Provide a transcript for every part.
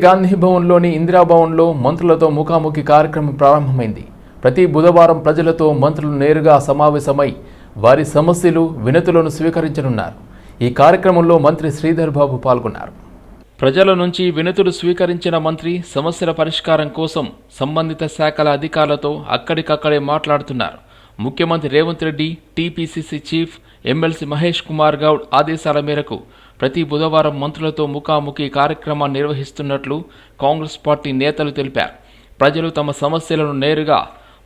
గాంధీ భవన్లోని ఇందిరా భవన్లో మంత్రులతో ముఖాముఖి కార్యక్రమం ప్రారంభమైంది. ప్రతి బుధవారం ప్రజలతో మంత్రులు నేరుగా సమావేశమై వారి సమస్యలు, వినతులను స్వీకరించనున్నారు. ఈ కార్యక్రమంలో మంత్రి శ్రీధర్ బాబు పాల్గొన్నారు. ప్రజల నుంచి వినతులు స్వీకరించిన మంత్రి సమస్యల పరిష్కారం కోసం సంబంధిత శాఖల అధికారులతో అక్కడికక్కడే మాట్లాడుతున్నారు. ముఖ్యమంత్రి Revanth Reddy, TPCC chief MLC Mahesh Kumar Goud ఆదేశాల మేరకు ప్రతి బుధవారం మంత్రులతో ముఖాముఖి కార్యక్రమాన్ని నిర్వహిస్తున్నట్లు కాంగ్రెస్ పార్టీ నేతలు తెలిపారు. ప్రజలు తమ సమస్యలను నేరుగా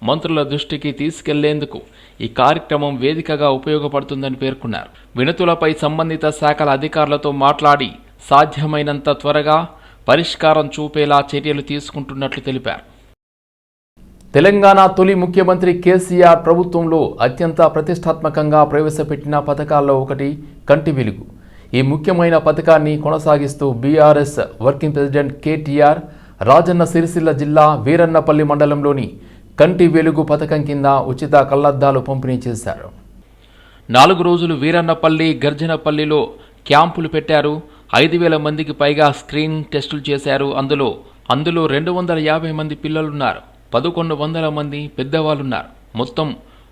మంత్రుల దృష్టికి తీసుకెళ్లేందుకు ఈ కార్యక్రమం వేదికగా ఉపయోగపడుతుందని పేర్కొన్నారు. వినతులపై సంబంధిత శాఖల అధికారులతో మాట్లాడి సాధ్యమైనంత త్వరగా పరిష్కారం చూపేలా చర్యలు తీసుకుంటున్నట్లు తెలిపారు. తెలంగాణ తొలి ముఖ్యమంత్రి కేసీఆర్ ప్రభుత్వంలో అత్యంత ప్రతిష్టాత్మకంగా ప్రవేశపెట్టిన పథకాల్లో ఒకటి కంటి వెలుగు. ఈ ముఖ్యమైన పథకాన్ని కొనసాగిస్తూ BRS working president KTR Rajanna Sircilla జిల్లా వీరన్నపల్లి మండలంలోని కంటి వెలుగు పథకం కింద ఉచిత కళ్లద్దాలు పంపిణీ చేశారు. 4 రోజులు వీరన్నపల్లి, గర్జనపల్లిలో క్యాంపులు పెట్టారు. 5,000 మందికి పైగా స్క్రీనింగ్ టెస్టులు చేశారు. అందులో 250 మంది పిల్లలున్నారు. 1,100 మంది పెద్దవాళ్ళున్నారు. మొత్తం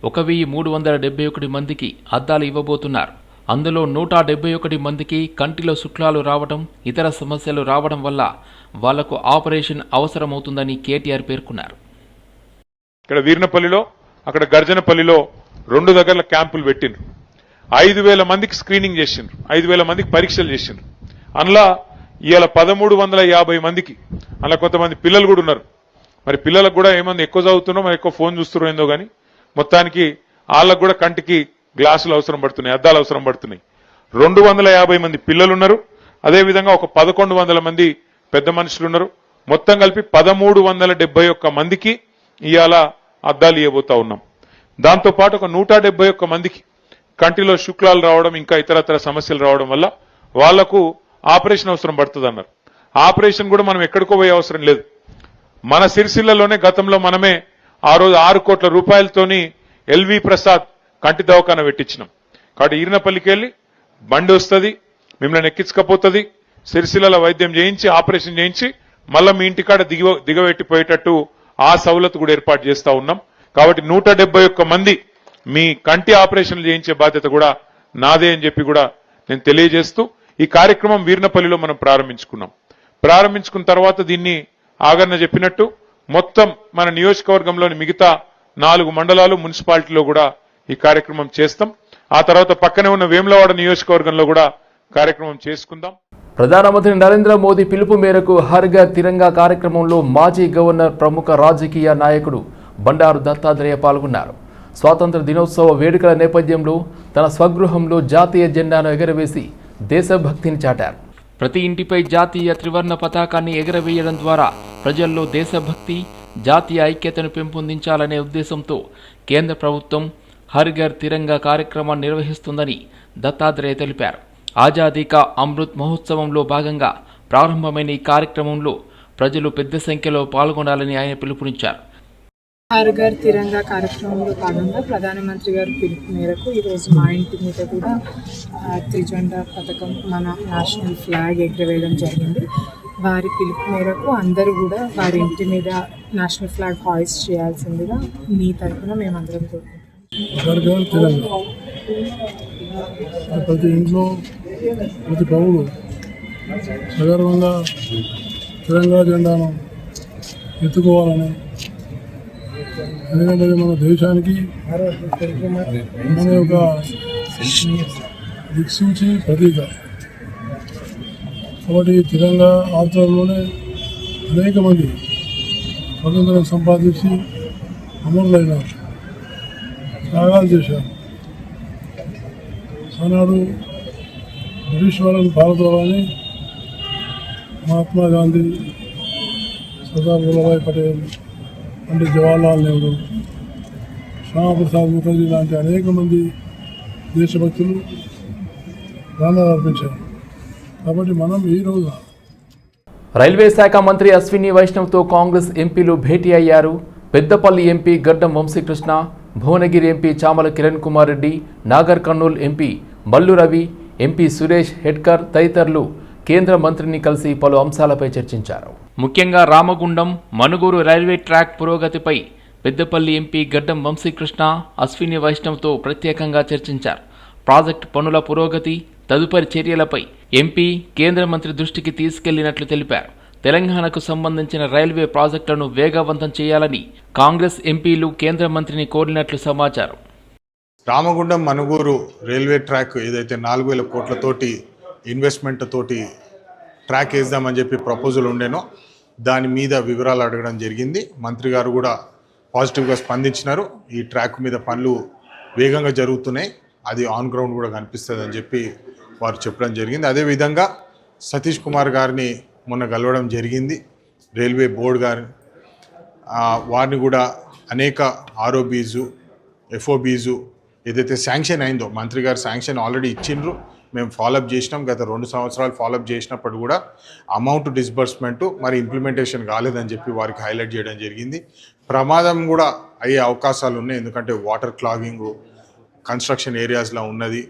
1,371 మందికి అద్దాలు ఇవ్వబోతున్నారు. అందులో 171 మందికి కంటిలో శుక్లాలు రావడం, ఇతర సమస్యలు రావడం వల్ల వాళ్లకు ఆపరేషన్ అవసరమవుతుందని కేటీఆర్ పేర్కొన్నారు. ఇక్కడ వీరనపల్లిలో, అక్కడ గర్జనపల్లిలో 2 దగ్గర క్యాంపులు పెట్టిండ్రు. 5,000 మందికి స్క్రీనింగ్ చేసిండ్రు, 5,000 మందికి పరీక్షలు చేసిండ్రు. అందులో ఇవాళ 1,350 మందికి, అలా కొంతమంది పిల్లలు కూడా ఉన్నారు. మరి పిల్లలకు కూడా ఏమంది ఎక్కువ చదువుతున్నారో, మరి ఎక్కువ ఫోన్ చూస్తున్నారో ఏందో కానీ మొత్తానికి వాళ్ళకు కూడా కంటికి గ్లాసులు అవసరం పడుతున్నాయి, అద్దాలు అవసరం పడుతున్నాయి. 250 మంది పిల్లలు ఉన్నారు. అదేవిధంగా ఒక 1,100 మంది పెద్ద మనుషులు ఉన్నారు. మొత్తం కలిపి 1,371 మందికి ఇవాళ అద్దాలు ఇవ్వబోతా ఉన్నాం. దాంతోపాటు ఒక 171 మందికి కంటిలో శుక్లాలు రావడం, ఇంకా ఇతరతర సమస్యలు రావడం వల్ల వాళ్లకు ఆపరేషన్ అవసరం పడుతుంది అన్నారు. ఆపరేషన్ కూడా మనం ఎక్కడికో పోయే అవసరం లేదు. మన సిరిసిల్లలోనే గతంలో మనమే ఆ రోజు 6 కోట్ల రూపాయలతోని ఎల్వి ప్రసాద్ కంటి దవాఖాన పెట్టించినాం. కాబట్టి ఈరినపల్లికి వెళ్ళి బండి వస్తుంది, మిమ్మల్ని ఎక్కించకపోతుంది, సిరిసిల్ల వైద్యం చేయించి ఆపరేషన్ చేయించి మళ్ళీ మీ ఇంటికాడ దిగబెట్టిపోయేటట్టు ఆ సౌలత్ కూడా ఏర్పాటు చేస్తా ఉన్నాం. కాబట్టి 171 మంది మీ కంటి ఆపరేషన్లు చేయించే బాధ్యత కూడా నాదే అని చెప్పి కూడా నేను తెలియజేస్తూ ఈ కార్యక్రమం వీరనపల్లిలో మనం ప్రారంభించుకున్న తర్వాత దీన్ని ఆగన్న చెప్పినట్టు మొత్తం మన నియోజకవర్గంలోని మిగతా 4 మండలాలు, మున్సిపాలిటీలో కూడా ఈ కార్యక్రమం చేస్తాం. ఆ తర్వాత పక్కనే ఉన్న వేములవాడ నియోజకవర్గంలో కూడా కార్యక్రమం చేసుకుందాం. ప్రధానమంత్రి నరేంద్ర మోదీ పిలుపు మేరకు హర్ ఘర్ తిరంగా కార్యక్రమంలో మాజీ గవర్నర్, ప్రముఖ రాజకీయ నాయకుడు బండారు దత్తాత్రేయ పాల్గొన్నారు. స్వాతంత్ర దినోత్సవ వేడుకల నేపథ్యంలో తన స్వగృహంలో జాతీయ జెండాను ఎగరవేసి దేశభక్తిని చాటారు. ప్రతి ఇంటిపై జాతీయ త్రివర్ణ పతాకాన్ని ఎగరవేయడం ద్వారా ప్రజల్లో దేశభక్తి, జాతీయ ఐక్యతను పెంపొందించాలనే ఉద్దేశంతో కేంద్ర ప్రభుత్వం హర్ ఘర్ తిరంగా కార్యక్రమాన్ని నిర్వహిస్తుందని దత్తాత్రేయ తెలిపారు. ఆజాదీ కా అమృత్ మహోత్సవంలో భాగంగా ప్రారంభమైన ఈ కార్యక్రమంలో ప్రజలు పెద్ద సంఖ్యలో పాల్గొనాలని ఆయన పిలుపునిచ్చారు. హర్ ఘర్ తిరంగా కార్యక్రమంలో భాగంగా ప్రధానమంత్రి గారి పిలుపు మేరకు ఈరోజు మా ఇంటి మీద కూడా త్రిజెండా పథకం, మన నేషనల్ ఫ్లాగ్ ఎగరవేయడం జరిగింది. వారి పిలుపు మేరకు అందరూ కూడా వారి ఇంటి మీద నేషనల్ ఫ్లాగ్ హాయిస్ట్ చేయాల్సిందిగా మీ తరఫున మేమందరం కోరుకుంటున్నాం. హర్ ఘర్ తిరంగా ప్రతి ఇంట్లో ప్రతి పౌరుడు సగర్వంగా తిరంగా జెండాను ఎత్తుకోవాలని, ఎందుకంటే మన దేశానికి మన యొక్క దిక్సూచి ప్రతీక. కాబట్టి తిరంగా ఆధ్వర్యంలోనే అనేక మంది స్వతంత్రం సంపాదించి అమరులైనారు, త్యాగాలు చేశారు. ఆనాడు బ్రిటిష్ వాళ్ళని పాల్గొనాలని మహాత్మా గాంధీ, సర్దార్ వల్లభాయ్ పటేల్, పండిత్ జవహర్లాల్ నెహ్రూ, శ్యామప్రసాద్ ముఖర్జీ లాంటి అనేక మంది దేశభక్తులు ప్రాణాలు అర్పించారు. కాబట్టి మనం ఈరోజు రైల్వే శాఖ మంత్రి అశ్విని వైష్ణవ్తో కాంగ్రెస్ ఎంపీలు భేటీ అయ్యారు. Peddapalli MP Gaddam Vamsikrishna, Bhuvanagiri MP Chamala Kiran Kumar Reddy, Nagar Kurnool MP Mallu Ravi, MP Suresh Shetkar తదితరులు కేంద్ర మంత్రిని కలిసి పలు అంశాలపై చర్చించారు. ముఖ్యంగా రామగుండం మనుగూరు రైల్వే ట్రాక్ పురోగతిపై పెద్దపల్లి ఎంపీ గడ్డం వంశీకృష్ణ, అశ్విని వైష్ణవ్తో ప్రత్యేకంగా చర్చించారు. ప్రాజెక్టు పనుల పురోగతి, తదుపరి చర్యలపై ఎంపీ కేంద్ర మంత్రి దృష్టికి తీసుకెళ్లినట్లు తెలిపారు. తెలంగాణకు సంబంధించిన రైల్వే ప్రాజెక్టులను వేగవంతం చేయాలని కాంగ్రెస్ ఎంపీలు కేంద్ర మంత్రిని కోరినట్లు సమాచారం. రామగుండం మనుగూరు రైల్వే ట్రాక్ ఏదైతే 4,000 కోట్లతోటి ఇన్వెస్ట్మెంట్ తోటి ట్రాక్ వేద్దామని చెప్పి ప్రపోజల్ ఉండేనో దాని మీద వివరాలు అడగడం జరిగింది. మంత్రి గారు కూడా పాజిటివ్గా స్పందించినారు. ఈ ట్రాక్ మీద పనులు వేగంగా జరుగుతున్నాయి, అది ఆన్ గ్రౌండ్ కూడా కనిపిస్తుంది అని చెప్పి వారు చెప్పడం జరిగింది. అదేవిధంగా సతీష్ కుమార్ గారిని మొన్న కలవడం జరిగింది, రైల్వే బోర్డు గారిని. వారిని కూడా అనేక ఆర్ఓబీజు, ఎఫ్ఓబీజు ఏదైతే శాంక్షన్ అయిందో మంత్రి గారు శాంక్షన్ ఆల్రెడీ ఇచ్చిండ్రు, మేము ఫాలోఅప్ చేసినాం. గత 2 సంవత్సరాలు ఫాలోఅప్ చేసినప్పుడు కూడా అమౌంట్ డిస్బర్స్మెంటు మరి ఇంప్లిమెంటేషన్ కాలేదని చెప్పి వారికి హైలైట్ చేయడం జరిగింది. ప్రమాదం కూడా అయ్యే అవకాశాలు ఉన్నాయి, ఎందుకంటే వాటర్ క్లాగింగ్ కన్స్ట్రక్షన్ ఏరియాస్లో ఉన్నది.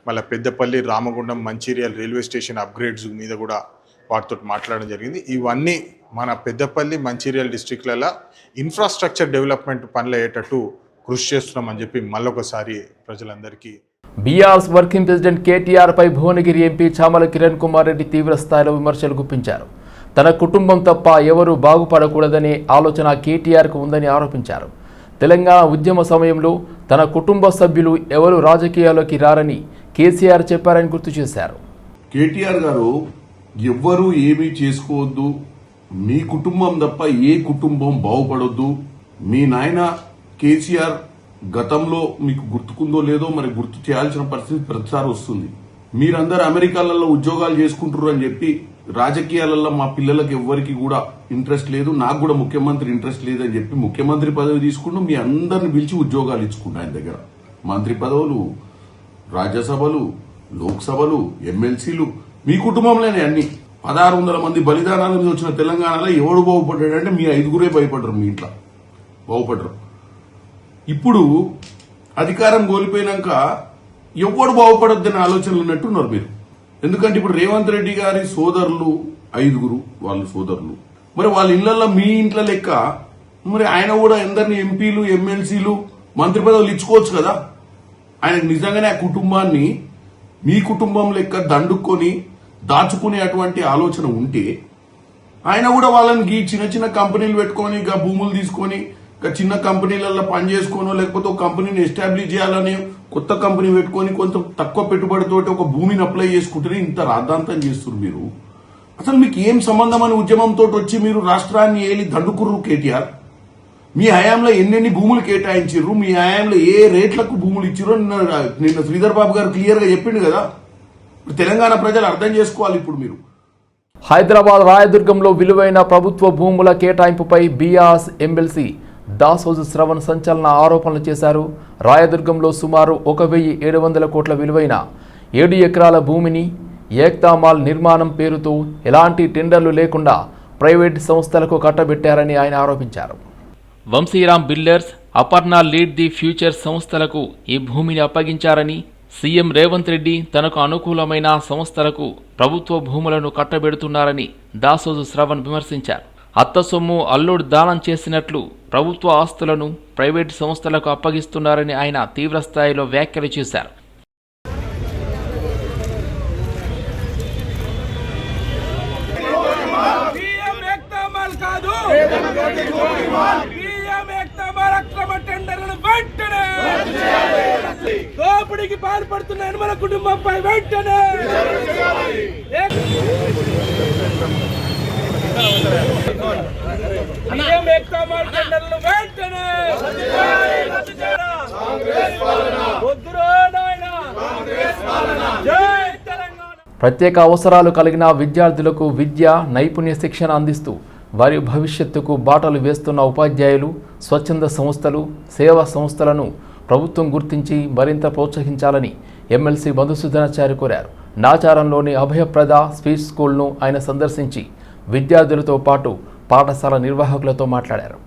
మళ్ళీ Peddapalli, Ramagundam, Mancherial railway station upgrades మీద కూడా వారితో మాట్లాడడం జరిగింది. ఇవన్నీ మన పెద్దపల్లి, మంచిర్యాల డిస్ట్రిక్ట్లలో ఇన్ఫ్రాస్ట్రక్చర్ డెవలప్మెంట్ పనులు అయ్యేటట్టు కృషి చేస్తున్నామని చెప్పి మళ్ళొకసారి ప్రజలందరికీ. బీఆర్ఎస్ వర్కింగ్ ప్రెసిడెంట్ కేటీఆర్పై భువనగిరి ఎంపీ చామల కిరణ్ కుమార్ రెడ్డి తీవ్ర స్థాయిలో విమర్శలు గుప్పించారు. తన కుటుంబం తప్ప ఎవరూ బాగుపడకూడదనే ఆలోచన కేటీఆర్కు ఉందని ఆరోపించారు. తెలంగాణ ఉద్యమ సమయంలో తన కుటుంబ సభ్యులు ఎవరు రాజకీయాల్లోకి రారని కేసీఆర్ చెప్పారని గుర్తు చేశారు. కేటీఆర్ గారు ఎవ్వరూ ఏమీ చేసుకోవద్దు, మీ కుటుంబం తప్ప ఏ కుటుంబం బాగుపడొద్దు. మీ నాయన కేసీఆర్ గతంలో మీకు గుర్తుకుందో లేదో మరి గుర్తు చేయాల్సిన పరిస్థితి ప్రతిసారి వస్తుంది. మీరందరూ అమెరికాలలో ఉద్యోగాలు చేసుకుంటారు అని చెప్పి రాజకీయాలలో మా పిల్లలకు ఎవ్వరికి కూడా ఇంట్రెస్ట్ లేదు, నాకు కూడా ముఖ్యమంత్రి ఇంట్రెస్ట్ లేదని చెప్పి ముఖ్యమంత్రి పదవి తీసుకుంటూ మీ అందరిని పిలిచి ఉద్యోగాలు ఇచ్చుకుంటా ఆయన దగ్గర. మంత్రి పదవులు, రాజ్యసభలు, లోక్సభలు, ఎమ్మెల్సీలు మీ కుటుంబంలోనే అన్ని. 1600 మంది బలిదానాల మీద వచ్చిన తెలంగాణలో ఎవడు బాగుపడ్డాడంటే మీ 5గురే భయపడరు, మీ ఇంట్లో బాగుపడరు. ఇప్పుడు అధికారం కోల్పోయినాక ఎవడు బాగుపడొద్దనే ఆలోచనలు ఉన్నట్టున్నారు మీరు. ఎందుకంటే ఇప్పుడు రేవంత్ రెడ్డి గారి సోదరులు 5గురు, వాళ్ళు సోదరులు. మరి వాళ్ళ ఇళ్లలో మీ ఇంట్లో లెక్క మరి ఆయన కూడా ఎందరిని ఎంపీలు, ఎమ్మెల్సీలు, మంత్రి పదవులు ఇచ్చుకోవచ్చు కదా. ఆయన నిజంగానే ఆ కుటుంబాన్ని మీ కుటుంబం లెక్క దండుకొని దాచుకునే అటువంటి ఆలోచన ఉంటే ఆయన కూడా వాళ్ళని చిన్న చిన్న కంపెనీలు పెట్టుకొని భూములు తీసుకొని చిన్న కంపెనీలలో పనిచేసుకోనో లేకపోతే ఒక కంపెనీని ఎస్టాబ్లిష్ చేయాలని కొత్త కంపెనీ పెట్టుకొని కొంచెం తక్కువ పెట్టుబడితోటి ఒక భూమిని అప్లై చేసుకుంటే ఇంత రాద్ధాంతం చేస్తున్నారు మీరు. అసలు మీకు ఏం సంబంధం అని ఉద్యమంతో వచ్చి మీరు రాష్ట్రాన్ని ఏలి దండుకుర్రు కేటీఆర్. మీ హయాంలో ఎన్నెన్ని భూములు కేటాయించారు, మీ హయాంలో ఏ రేట్లకు భూములు ఇచ్చారో నిన్న శ్రీధర్ బాబు గారు క్లియర్ గా చెప్పిండు కదా. తెలంగాణ ప్రజలు అర్థం చేసుకోవాలి. ఇప్పుడు మీరు హైదరాబాద్ రాయదుర్గంలో విలువైన ప్రభుత్వ భూముల కేటాయింపుపై బీఆర్ఎస్ ఎమ్మెల్సీ దాసోజు శ్రవణ్ సంచలన ఆరోపణలు చేశారు. రాయదుర్గంలో సుమారు 1,700 కోట్ల విలువైన 7 ఎకరాల భూమిని ఏక్తామాల్ నిర్మాణం పేరుతో ఎలాంటి టెండర్లు లేకుండా ప్రైవేట్ సంస్థలకు కట్టబెట్టారని ఆయన ఆరోపించారు. Vamsiram builders, Aparna lead the future సంస్థలకు ఈ భూమిని అప్పగించారని, సీఎం రేవంత్ రెడ్డి తనకు అనుకూలమైన సంస్థలకు ప్రభుత్వ భూములను కట్టబెడుతున్నారని దాసోజు శ్రవణ్ విమర్శించారు. అత్త సొమ్ము అల్లుడు దానం చేసినట్లు ప్రభుత్వ ఆస్తులను ప్రైవేటు సంస్థలకు అప్పగిస్తున్నారని ఆయన తీవ్రస్థాయిలో వ్యాఖ్యలు చేశారు. దోపిడీకి పాల్పడుతున్న యనమల కుటుంబంపై వెంటనే ప్రత్యేక అవసరాలు కలిగిన విద్యార్థులకు విద్య, నైపుణ్య శిక్షణ అందిస్తూ వారి భవిష్యత్తుకు బాటలు వేస్తున్న ఉపాధ్యాయులు, స్వచ్ఛంద సంస్థలు, సేవా సంస్థలను ప్రభుత్వం గుర్తించి మరింత ప్రోత్సహించాలని ఎమ్మెల్సీ మధుసూదనాచారి కోరారు. నాచారంలోని అభయప్రద స్పీచ్ స్కూల్ను ఆయన సందర్శించి విద్యార్థులతో పాటు పాఠశాల నిర్వాహకులతో మాట్లాడారు.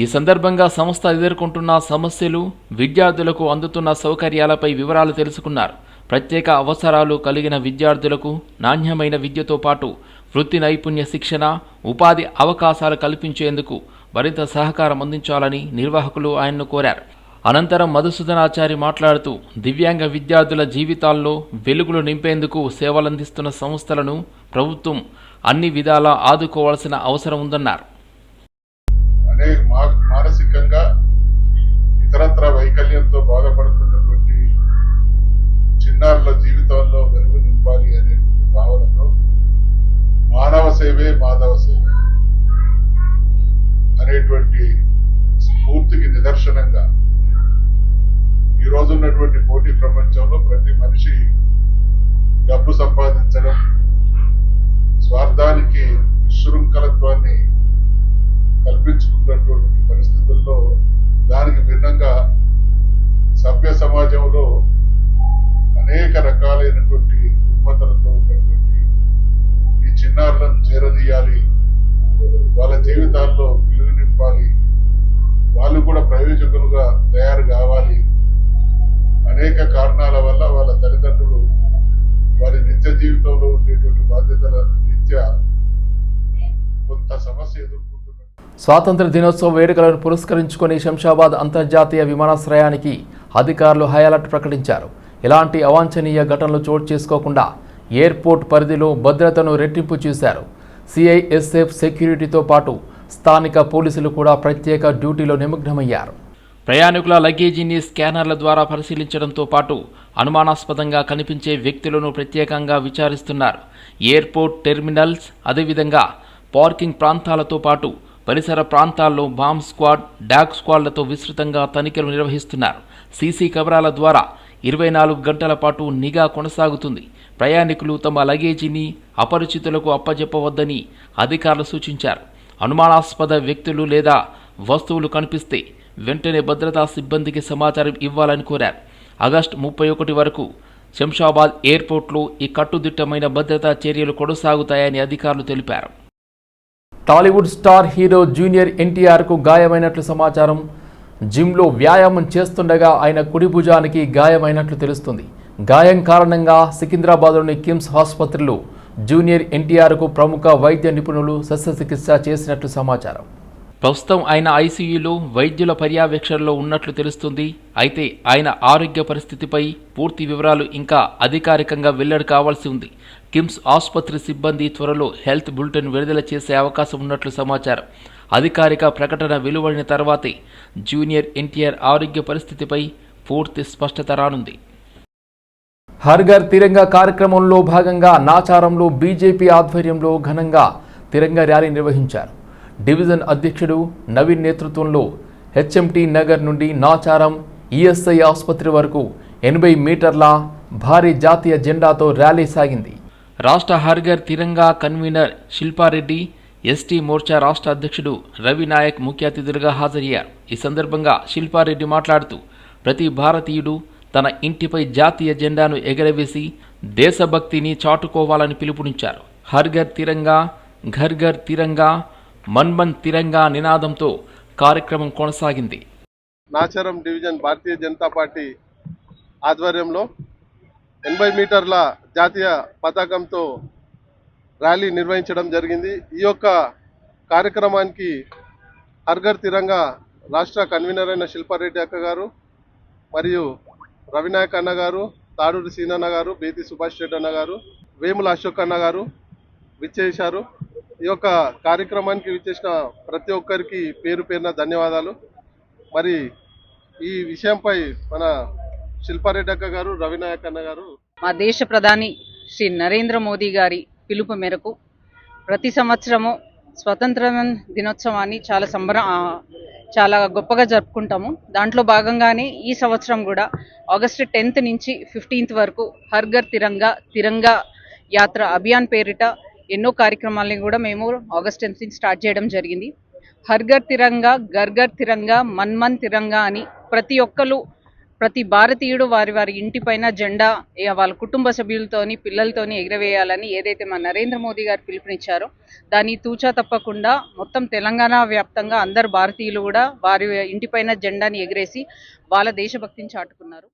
ఈ సందర్భంగా సంస్థ ఎదుర్కొంటున్న సమస్యలు, విద్యార్థులకు అందుతున్న సౌకర్యాలపై వివరాలు తెలుసుకున్నారు. ప్రత్యేక అవసరాలు కలిగిన విద్యార్థులకు నాణ్యమైన విద్యతో పాటు వృత్తి నైపుణ్య శిక్షణ, ఉపాధి అవకాశాలు కల్పించేందుకు మరింత సహకారం అందించాలని నిర్వాహకులు ఆయన్ను కోరారు. అనంతరం మధుసూదనాచారి మాట్లాడుతూ దివ్యాంగ విద్యార్థుల జీవితాల్లో వెలుగులు నింపేందుకు సేవలందిస్తున్న సంస్థలను ప్రభుత్వం అన్ని విధాలా ఆదుకోవాల్సిన అవసరం ఉందన్నారు. మానసికంగా ఇతరత్ర వైకల్యంతో బాధపడుతున్నటువంటి చిన్నారుల జీవితాల్లో వెలుగు నింపాలి అనేటువంటి భావనతో మానవ సేవే మాధవ సేవ అనేటువంటి స్ఫూర్తికి నిదర్శనంగా ఈ రోజు ఉన్నటువంటి పోటీ ప్రపంచంలో ప్రతి మనిషి డబ్బు సంపాదించడం, స్వార్థానికి విశృంఖలత్వాన్ని కల్పించుకున్నటువంటి పరిస్థితుల్లో దానికి భిన్నంగా సభ్య సమాజంలో అనేక రకాలైనటువంటి రుగ్మతలతో ఉన్నటువంటి ఈ చిన్నారులను చేరదీయాలి, వాళ్ళ జీవితాల్లో వెలుగు నింపాలి, వాళ్ళు కూడా ప్రయోజకులుగా తయారు కావాలి. అనేక కారణాల వల్ల వాళ్ళ తల్లిదండ్రులు వారి నిత్య జీవితంలో ఉండేటువంటి బాధ్యతల రీత్యా కొంత సమస్య ఎదుర్కొంటున్నారు. స్వాతంత్ర దినోత్సవ వేడుకలను పురస్కరించుకొని శంషాబాద్ అంతర్జాతీయ విమానాశ్రయానికి అధికారులు హై అలర్ట్ ప్రకటించారు. ఎలాంటి అవాంఛనీయ ఘటనలు చోటు చేసుకోకుండా ఎయిర్పోర్ట్ పరిధిలో భద్రతను రెట్టింపు చేశారు. సిఐఎస్ఎఫ్ సెక్యూరిటీతో పాటు స్థానిక పోలీసులు కూడా ప్రత్యేక డ్యూటీలో నిమగ్నమయ్యారు. ప్రయాణికుల లగేజీని స్కానర్ల ద్వారా పరిశీలించడంతో పాటు అనుమానాస్పదంగా కనిపించే వ్యక్తులను ప్రత్యేకంగా విచారిస్తున్నారు. ఎయిర్పోర్ట్ టెర్మినల్స్, అదేవిధంగా పార్కింగ్ ప్రాంతాలతో పాటు పరిసర ప్రాంతాల్లో బాంబ్ స్క్వాడ్, డాగ్ స్క్వాడ్లతో విస్తృతంగా తనిఖీలు నిర్వహిస్తున్నారు. సీసీ కెమెరాల ద్వారా 24 గంటల పాటు నిఘా కొనసాగుతుంది. ప్రయాణికులు తమ లగేజీని అపరిచితులకు అప్పజెప్పవద్దని అధికారులు సూచించారు. అనుమానాస్పద వ్యక్తులు లేదా వస్తువులు కనిపిస్తే వెంటనే భద్రతా సిబ్బందికి సమాచారం ఇవ్వాలని కోరారు. ఆగస్టు 31 వరకు శంషాబాద్ ఎయిర్పోర్ట్లో ఈ కట్టుదిట్టమైన భద్రతా చర్యలు కొనసాగుతాయని అధికారులు తెలిపారు. టాలీవుడ్ స్టార్ హీరో జూనియర్ ఎన్టీఆర్కు గాయమైనట్లు సమాచారం. జిమ్లో వ్యాయామం చేస్తుండగా ఆయన కుడి భుజానికి గాయమైనట్లు తెలుస్తుంది. గాయం కారణంగా సికింద్రాబాద్లోని కిమ్స్ ఆసుపత్రిలో జూనియర్ ఎన్టీఆర్కు ప్రముఖ వైద్య నిపుణులు శస్త్రచికిత్స చేసినట్లు సమాచారం. ప్రస్తుతం ఆయన ఐసీయూలో వైద్యుల పర్యవేక్షణలో ఉన్నట్లు తెలుస్తుంది. అయితే ఆయన ఆరోగ్య పరిస్థితిపై పూర్తి వివరాలు ఇంకా అధికారికంగా వెల్లడి కావాల్సి ఉంది. కిమ్స్ ఆసుపత్రి సిబ్బంది త్వరలో హెల్త్ బులెటిన్ విడుదల చేసే అవకాశం ఉన్నట్లు సమాచారం. అధికారిక ప్రకటన వెలువడిన తర్వాతే జూనియర్ ఎన్టీఆర్ ఆరోగ్య పరిస్థితిపై పూర్తి స్పష్టత రానుంది. హర్ ఘర్ తిరంగా కార్యక్రమంలో భాగంగా నాచారంలో బీజేపీ ఆధ్వర్యంలో ఘనంగా తిరంగా ర్యాలీ నిర్వహించారు. డివిజన్ అధ్యక్షుడు నవీన్ నేతృత్వంలో హెచ్ఎంటీ నగర్ నుండి నాచారం ఈఎస్ఐ ఆసుపత్రి వరకు 80 మీటర్ల భారీ జాతీయ జెండాతో ర్యాలీ సాగింది. రాష్ట్ర హర్ ఘర్ తిరంగా కన్వీనర్ శిల్పారెడ్డి, ఎస్టీ మోర్చా రాష్ట్ర అధ్యక్షుడు రవి నాయక్ ముఖ్య అతిథులుగా హాజరయ్యారు. ఈ సందర్భంగా శిల్పారెడ్డి మాట్లాడుతూ ప్రతి భారతీయుడు తన ఇంటిపై జాతీయ జెండాను ఎగరవేసి దేశభక్తిని చాటుకోవాలని పిలుపునిచ్చారు. హర్ ఘర్ తిరంగా, ఘర్ ఘర్ తిరంగా, మన్ మన్ తిరంగా నినాదంతో కార్యక్రమం కొనసాగింది. నాచారం డివిజన్ భారతీయ జనతా పార్టీ ఆధ్వర్యంలో 80 మీటర్ల జాతీయ పతాకంతో ర్యాలీ నిర్వహించడం జరిగింది. ఈ యొక్క కార్యక్రమానికి హర్ ఘర్ తిరంగా రాష్ట్ర కన్వీనర్ అయిన శిల్పారెడ్డి అక్క గారు మరియు రవినాయక్ అన్న గారు, తాడూరి సీనన్న గారు, బేతి సుభాష్ రెడ్డి అన్న గారు, వేముల అశోక్ అన్న గారు విచ్చేశారు. ఈ యొక్క కార్యక్రమానికి విచ్చేసిన ప్రతి ఒక్కరికి పేరు పేరున ధన్యవాదాలు. మరి ఈ విషయంపై మన శిల్పారెడ్డి అక్క గారు, రవినాయక్ అన్న గారు. మా దేశ ప్రధాని శ్రీ నరేంద్ర మోదీ గారి పిలుపు మేరకు ప్రతి సంవత్సరము స్వతంత్ర దినోత్సవాన్ని చాలా గొప్పగా జరుపుకుంటాము. దాంట్లో భాగంగానే ఈ సంవత్సరం కూడా ఆగస్టు 10th నుంచి 15th వరకు హర్ ఘర్ తిరంగా యాత్ర అభియాన్ పేరిట ఎన్నో కార్యక్రమాలని కూడా మేము ఆగస్ట్ 10th నుంచి స్టార్ట్ చేయడం జరిగింది. హర్ ఘర్ తిరంగా, ఘర్ ఘర్ తిరంగా, మన్ మన్ తిరంగా అని ప్రతి భారతీయుడు వారి ఇంటిపైన జెండా వాళ్ళ కుటుంబ సభ్యులతోని పిల్లలతోని ఎగరవేయాలని ఏదైతే మన నరేంద్ర మోదీ గారు పిలుపునిచ్చారో దాన్ని తూచా తప్పకుండా మొత్తం తెలంగాణ వ్యాప్తంగా అందరు భారతీయులు కూడా వారి ఇంటిపైన జెండాని ఎగరేసి వాళ్ళ దేశభక్తిని చాటుకున్నారు.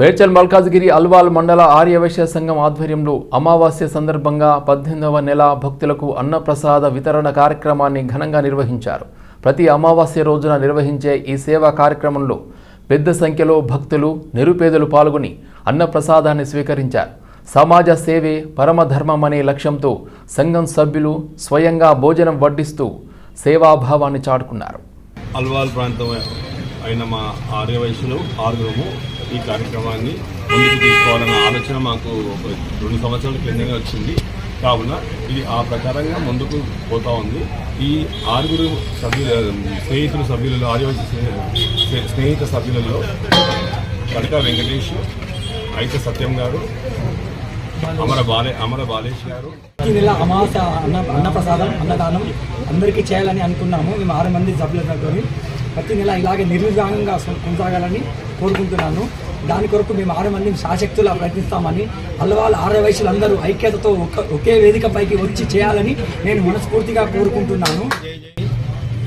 మేడ్చల్ మల్కాజ్గిరి అల్వాల్ మండల ఆర్యవైశ్య సంఘం ఆధ్వర్యంలో అమావాస్య సందర్భంగా 18వ నెల భక్తులకు అన్నప్రసాద వితరణ కార్యక్రమాన్ని ఘనంగా నిర్వహించారు. ప్రతి అమావాస్య రోజున నిర్వహించే ఈ సేవా కార్యక్రమంలో పెద్ద సంఖ్యలో భక్తులు, నిరుపేదలు పాల్గొని అన్నప్రసాదాన్ని స్వీకరించారు. సమాజ సేవే పరమధర్మం అనే లక్ష్యంతో సంఘం సభ్యులు స్వయంగా భోజనం వడ్డిస్తూ సేవాభావాన్ని చాటుకున్నారు. అల్వాల్ ప్రాంతం అయిన మా ఆర్యవైశ్యులు ఆరుగురము ఈ కార్యక్రమాన్ని ముందుకు తీసుకోవాలన్న ఆలోచన మాకు 2 సంవత్సరాల క్రిందనే వచ్చింది. కావున ఇది ఆ ప్రకారంగా ముందుకు పోతా ఉంది. ఈ 6 సభ్యులలో ఆర్యవైశ్య స్నేహిత సభ్యులలో కడక వెంకటేష్, అయితే సత్యం గారు, అమర బాలేష్ గారు. ఈ నెల అమావాస్య అన్నప్రసాదం అన్నదానం అందరికీ చేయాలని అనుకున్నాము. మేము 6 మంది సభ్యులతో ప్రతి నెల ఇలాగే నిర్విఘ్నంగా కొనసాగాలని కోరుకుంటున్నాను. దాని కొరకు మేము 6 మంది శాశక్తులా ప్రయత్నిస్తామని, అల్వాల్ ఆర్యవైశ్యులందరూ ఐక్యతతో ఒకే వేదికపైకి వచ్చి చేయాలని నేను మనస్ఫూర్తిగా కోరుకుంటున్నాను.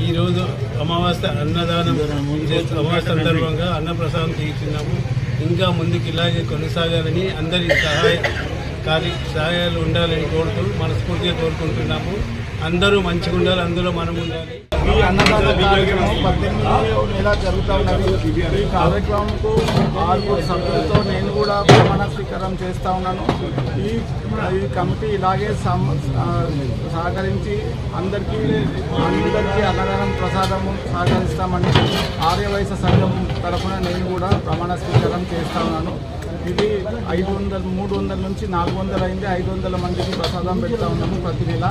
ఈరోజు అమావాస్య అమావాస్య సందర్భంగా అన్నప్రసాదం తీసుకున్నాము. ఇంకా ముందుకు ఇలాగే కొనసాగాలని, అందరి సహాయాలు ఉండాలని కోరుతూ మనస్ఫూర్తిగా కోరుకుంటున్నాము. అందరూ మంచిగా ఉండాలి, అందులో మనం ఉండాలి. ఈ అన్నదాన కార్యక్రమం 18వ నెల జరుగుతూ ఉన్నది. ఈ కార్యక్రమంకు 6 సభ్యులతో నేను కూడా ప్రమాణ స్వీకారం చేస్తూ ఉన్నాను. ఈ కమిటీ ఇలాగే సహకరించి అందరికీ అన్నదానం ప్రసాదము సహకరిస్తామని ఆర్యవైశ్య సంఘం తరఫున నేను కూడా ప్రమాణ స్వీకారం చేస్తూ ఉన్నాను. ఇది 300 నుంచి 400 అయింది. 500 మందికి ప్రసాదం పెడతా ఉన్నాము ప్రతి నెల.